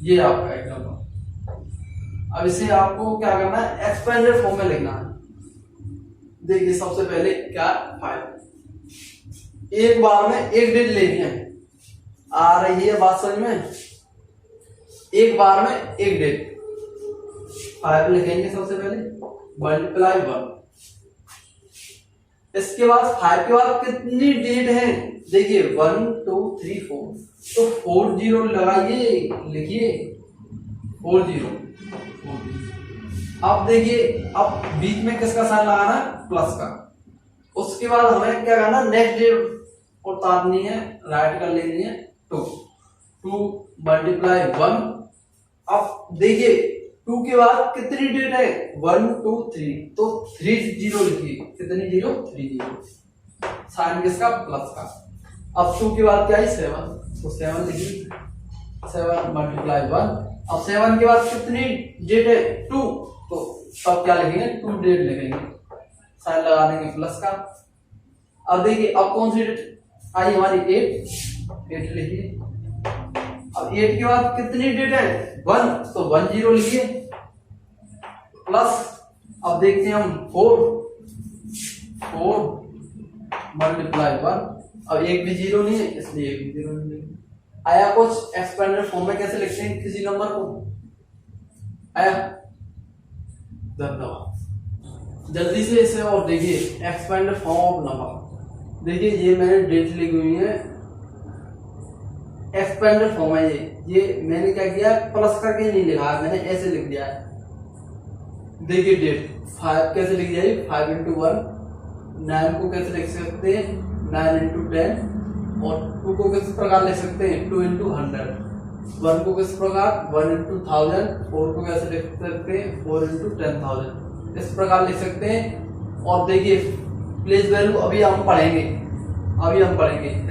Speaker 1: ये आपका एग्जांपल। अब इसे आपको क्या करना है, एक्सपेंडेड फॉर्म में लिखना है। देखिए सबसे पहले क्या, 5, एक बार में एक डिजिट लेनी है, आ रही है बात समझ में, एक बार में एक डिजिट, 5 लिखेंगे सबसे पहले, मल्टीप्लाई 1। इसके बाद 5 के बाद कितनी डिजिट है, देखिए 1 2 3 4, तो 4 0 लगाइए, लिखिए 4 0। अब देखिए अब बीच में किसका साइन लगाना है, प्लस का। उसके बाद हमें क्या करना, नेक्स्ट डिजिट उतारनी है, राइट कर लेनी है, 2 मल्टीप्लाई 1। अब देखिए 2 के बाद कितनी डिजिट है, 1 2 3, तो 3 0 लिखिए, कितनी 0, 3 0, साइन किसका, प्लस का। अब 2 के बाद क्या है, 7, तो 7 लिखिए, 7 मल्टीप्लाई 1। अब 7 के बाद कितनी डिजिट है, 2, तो तब क्या लिखेंगे, 2 डिजिट लिखेंगे, साइन लगा देंगे प्लस का। अब देखिए अब कौन सी डिजिट आई हमारी, 8 लिखिए। अब 8 के बाद कितनी डिजिट है, 1, तो 1 0 लिखिए, प्लस अब देखते हैं हम 4 मल्टीप्लाई 1। अब एक भी 0 नहीं है, इसलिए एक भी 0 नहीं लिखेंगे। आया कुछ, एक्सपेंडेड फॉर्म में कैसे लिखते हैं किसी नंबर को, आया, धन्यवाद। जल्दी से इसे और देखिए, एक्सपेंडेड फॉर्म ऑफ नंबर। देखिए ये मैंने डेट लिखी हुई है, एक्सपेंडेड फॉर्म है ये मैंने क्या किया, प्लस करके नहीं लिखा है, मैंने ऐसे लिख दिया है। देखिए डेट 5 कैसे लिख जाए, 5 × 1। 9 को कैसे लिख सकते हैं, 9 × 10। और 2 को किस प्रकार लिख सकते हैं, 2 × 100। 1 को किस प्रकार, 1 × 1000। 4 को कैसे लिख सकते हैं, 4 × 10,000, इस प्रकार लिख सकते हैं। और देखिए प्लेस वैल्यू अभी हम पढ़ेंगे,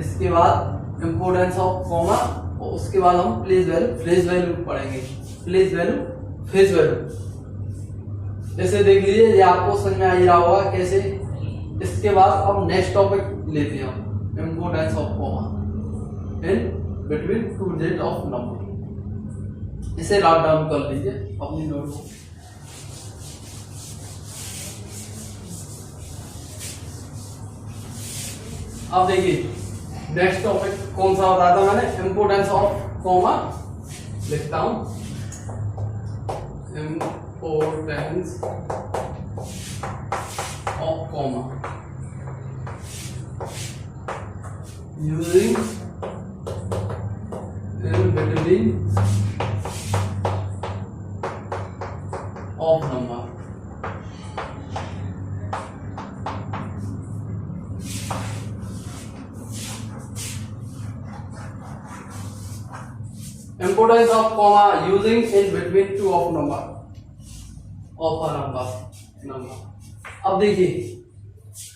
Speaker 1: इसके बाद इंपोर्टेंस ऑफ कॉमा, और उसके बाद हम प्लेस वैल्यू पढ़ेंगे, फेज वैल्यू। जैसे देख लीजिए, ये आपको समझ में आ ही रहा होगा कैसे। इसके बाद अब नेक्स्ट टॉपिक लेते हैं हम, importance of comma in between 2 digit of number. इसे राइट डाउन कर लीजिए अपनी नोटबुक। अब देखिए नेक्स्ट टॉपिक कौन सा बताया था मैंने, इंपोर्टेंस ऑफ कॉमा। लिखता हूं, importance of comma using in between of number. Importance of comma using in between two of number, of a number. अब देखिए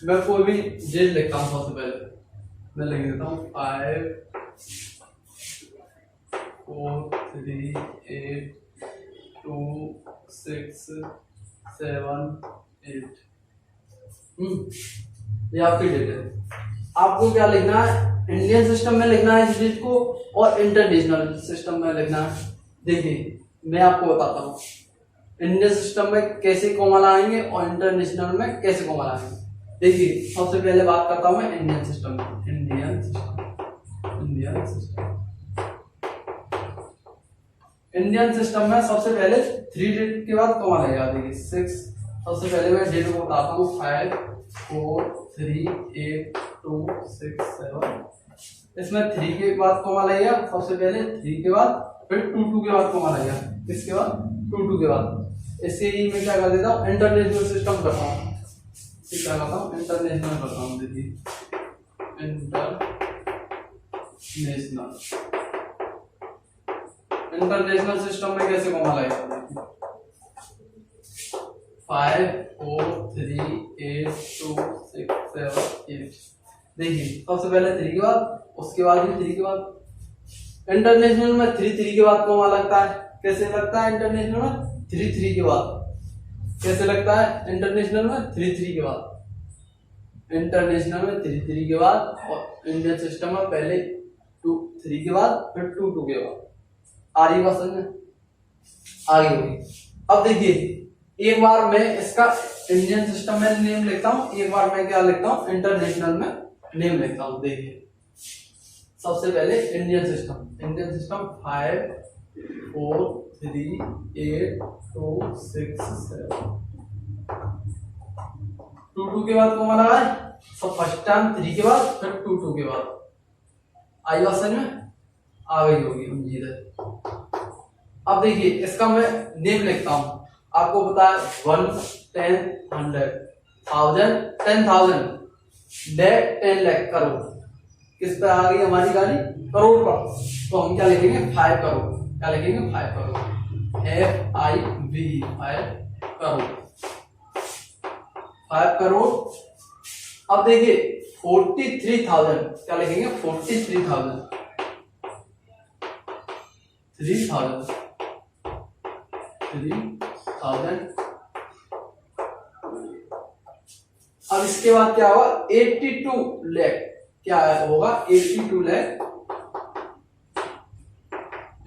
Speaker 1: मैं कोई भी डेट लिखता हूँ। सबसे पहले मैं लिख देता हूँ 5 4 3 8 2 6 7 8। ये आपकी डेट है। आपको क्या लिखना है, इंडियन सिस्टम में लिखना है इस डेट को और इंटरनेशनल सिस्टम में लिखना है। देखिए मैं आपको बताता हूँ इंडियन सिस्टम में कैसे कॉमा लगाएंगे और इंटरनेशनल में कैसे कॉमा लगाएंगे। देखिए सबसे पहले बात करता हूँ मैं इंडियन सिस्टम में। इंडियन सिस्टम में सबसे पहले 3 डेट के बाद कॉमा लगेगा। देखिए 6, सबसे पहले मैं डेट को बताता हूँ 5 4 3 8 2 6 7। इसमें 3 के बाद कॉमा लगेगा सबसे पहले, 3 के बाद, फिर 2 के बाद कॉमा लगेगा, इसके बाद 2 के बाद। इससे ही मैं क्या कर देता हूँ इंटरनेशनल सिस्टम करता हूँ। क्या करता हूँ इंटरनेशनल करता हूँ। देखिए इंटरनेशनल सिस्टम में कैसे कॉमा लगेगा। 5 4 3 8 2 6 7 8। देखिए सबसे पहले 3 के बाद, उसके बाद भी 3 के बाद। इंटरनेशनल में 3 के बाद कॉमा लगता है। कैसे लगता है इंटरनेशनल में 3 के बाद। कैसे लगता है इंटरनेशनल में 3 के बाद। इंटरनेशनल में 3 के बाद और इंडियन सिस्टम में पहले 3 के बाद, फिर 2 के बाद। आ रही बात समझ में? आगे होगी। अब देखिए एक बार मैं इसका इंडियन सिस्टम में नेम लिखता हूँ, एक बार मैं क्या लिखता हूँ इंटरनेशनल में नेम लिखता हूँ। देखिए सबसे पहले इंडियन सिस्टम 5 4 3 8 2 6 7। 2 के बाद कॉमा लगाए। सब फर्स्ट टाइम 3 के बाद, फिर 2 के बाद। आई बात समझ में? आ गई होगी उम्मीद है। अब देखिए इसका मैं नेम लिखता हूं। आपको पता है 1 10 100 1000 10,000 10 लाख करोड़। किस पे आ गई हमारी गाड़ी? करोड़ पर। तो हम क्या लिखेंगे 5 करोड़। क्या लिखेंगे 5 करोड़। FIV 5 करोड़। 5 करोड़। अब देखिए 43,000 क्या लिखेंगे 43,000 3,000 अब इसके बाद क्या होगा 82 लाख। क्या होगा 82 लाख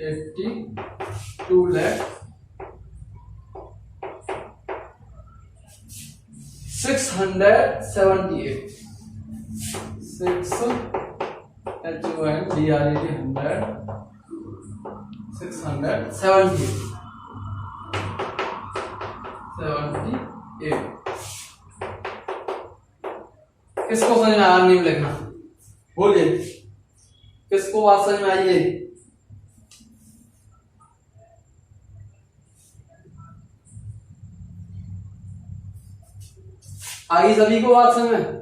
Speaker 1: 82 लाख 678 678 किसको समझ में आया नेम लिखना? बोलिए किसको बात समझ में आई है? आई सभी को बात समझ में?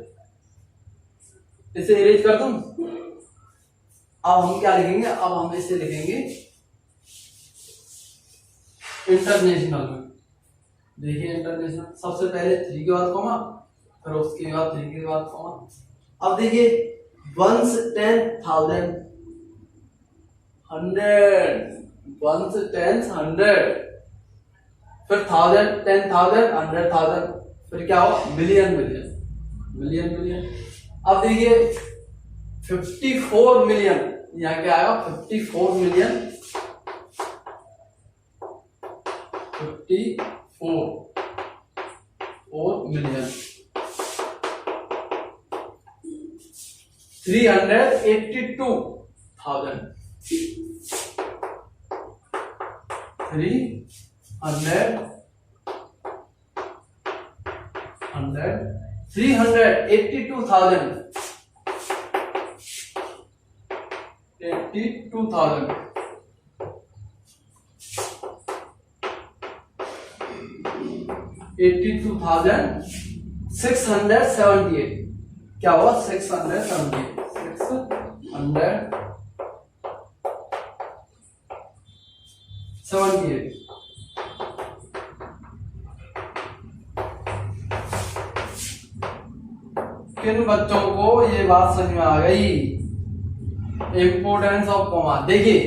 Speaker 1: इसे इरेज कर दूं। अब हम क्या लिखेंगे? अब हम इसे लिखेंगे इंटरनेशनल में। देखिए इंटरनेशनल सबसे पहले 3 के बाद कॉमा, फिर उसके बाद 3 के बाद कॉमा। अब देखिए 1 10,000 100 फिर 1000 10,000 100,000 फिर क्या हो मिलियन मिलियन मिलियन। अब देखिए 54 मिलियन। यहाँ क्या आएगा 54 मिलियन 54 मिलियन 382,000 382,000 82,678 क्या हुआ 678 678। किन बच्चों को ये बात समझ में आ गई, इंपोर्टेंस ऑफ कॉमा। देखिए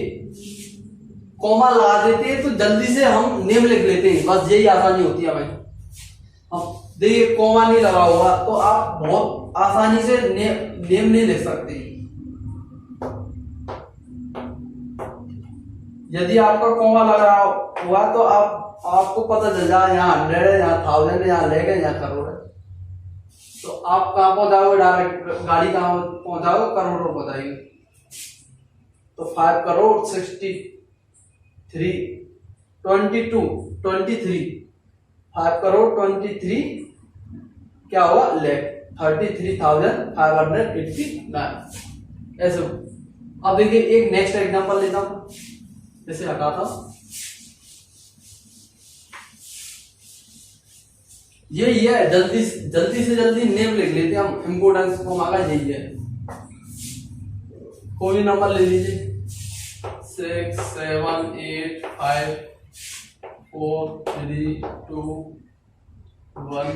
Speaker 1: कॉमा लगा देते हैं तो जल्दी से हम नेम लिख लेते हैं, बस यही आसानी होती है हमें। अब देखिए कॉमा नहीं लगा हुआ तो आप बहुत आसानी से नेम नहीं लिख सकते। यदि आपका कॉमा लगा हुआ तो आपको पता चल जाए यहाँ 100 है, यहाँ 1000 है, यहाँ लेग है, यहाँ करोड़ है, तो आप कहाँ पहुंचाओगे, डायरेक्ट गाड़ी कहाँ पहुंचाओगे, करोड़ में पहुंचाएगी। तो 5 करोड़ 63 5 करोड़ 23 क्या हुआ, लेख 33,589 ऐसे। अब देखिए एक नेक्स्ट एग्जांपल लेता हूं, जैसे हटाता यही है, जल्दी से जल्दी नेम लिख लेते हैं हम, इंपोर्टेंस कॉमा का यही है। कोई नंबर ले लीजिए 6 7 8 5 4 3 2 1।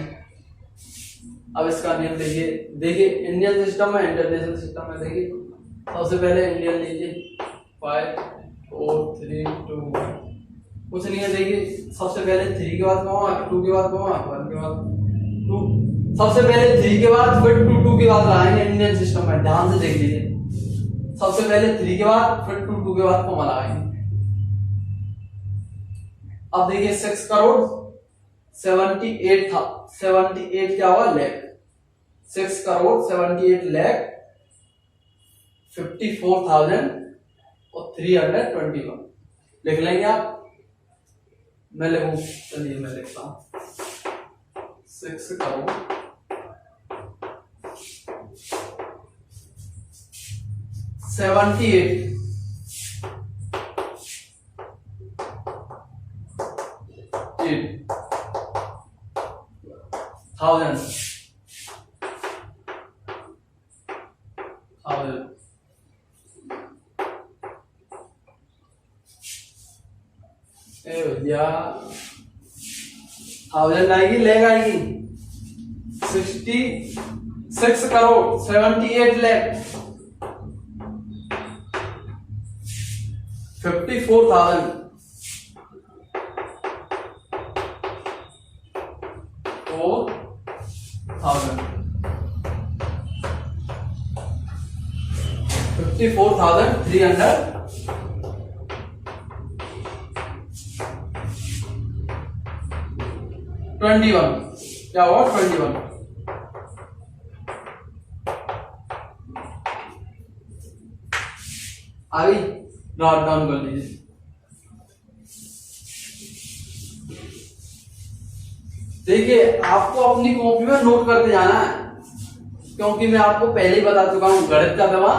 Speaker 1: अब इसका नेम देखिए इंडियन सिस्टम है, इंटरनेशनल सिस्टम है। देखिए सबसे पहले इंडियन लीजिए 5 4 3 2 1, कुछ नहीं है। देखिए सबसे पहले 3 के बाद कॉमा, 2 के बाद कॉमा, 1 के बाद 2, सबसे पहले 3 के बाद फिर 2 के बाद लगाएंगे इंडियन सिस्टम में, ध्यान से देख लीजिए। सबसे पहले 3 के बाद फिर 2 के बाद कॉमा लगाएंगे। अब देखिए 6 करोड़ 78 क्या हुआ, लाख। 6 करोड़ 78 लाख 54,321 लिख लेंगे आप। मैं लिखूं, चलिए मैं लिखता हूं 6 करोड़ 78 thousand भैया 1000 आएगी, लेग आएगी 66 करोड़ 78 लाख 54,000 54,321 क्या हुआ, 21। आ गई, नोट डाउन कर लीजिए। देखिए आपको अपनी कॉपी में नोट करके जाना है, क्योंकि मैं आपको पहले ही बता चुका हूं, गणित का दवा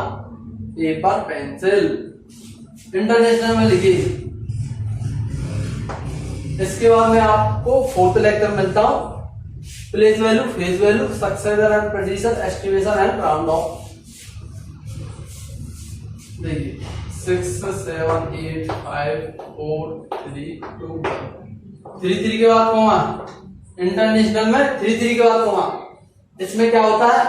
Speaker 1: पेपर पेंसिल इंटरनेशनल में लिखिए। इसके बाद मैं आपको 4th लेक्चर मिलता हूं, place value, phase value, successor and prediction, estimation and round of. देखिए 6 7 8 5 4 3 2 1 3 के बाद कॉमा, इंटरनेशनल में 3 के बाद कॉमा। इसमें क्या होता है,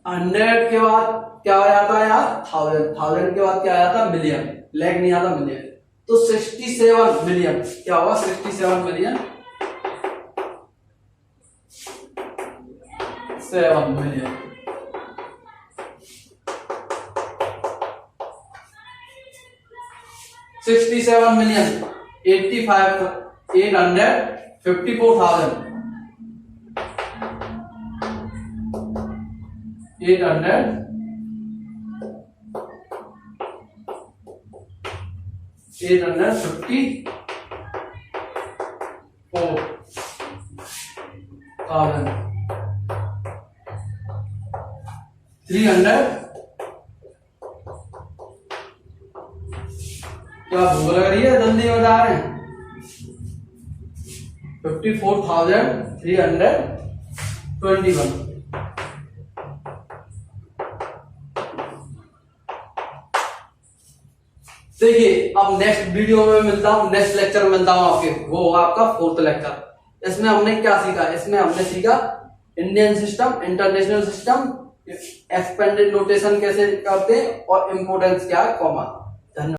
Speaker 1: 100 के बाद क्या आ जाता है यार, 1000 के बाद क्या आ जाता है, मिलियन, लाख नहीं आता, मिलियन। तो 67 मिलियन क्या हुआ, 67 मिलियन 7 मिलियन। $67 million 854,000 300। क्या भूख लग रही है, जल्दी बता रहे हैं। 54,321। देखिए अब नेक्स्ट वीडियो में मिलता हूं, नेक्स्ट लेक्चर में मिलता हूं आपके, वो होगा आपका 4th लेक्चर। इसमें हमने क्या सीखा, इसमें हमने सीखा Indian system, international system, expanded notation कैसे करते हैं और इम्पोर्टेंस क्या है, कॉमा।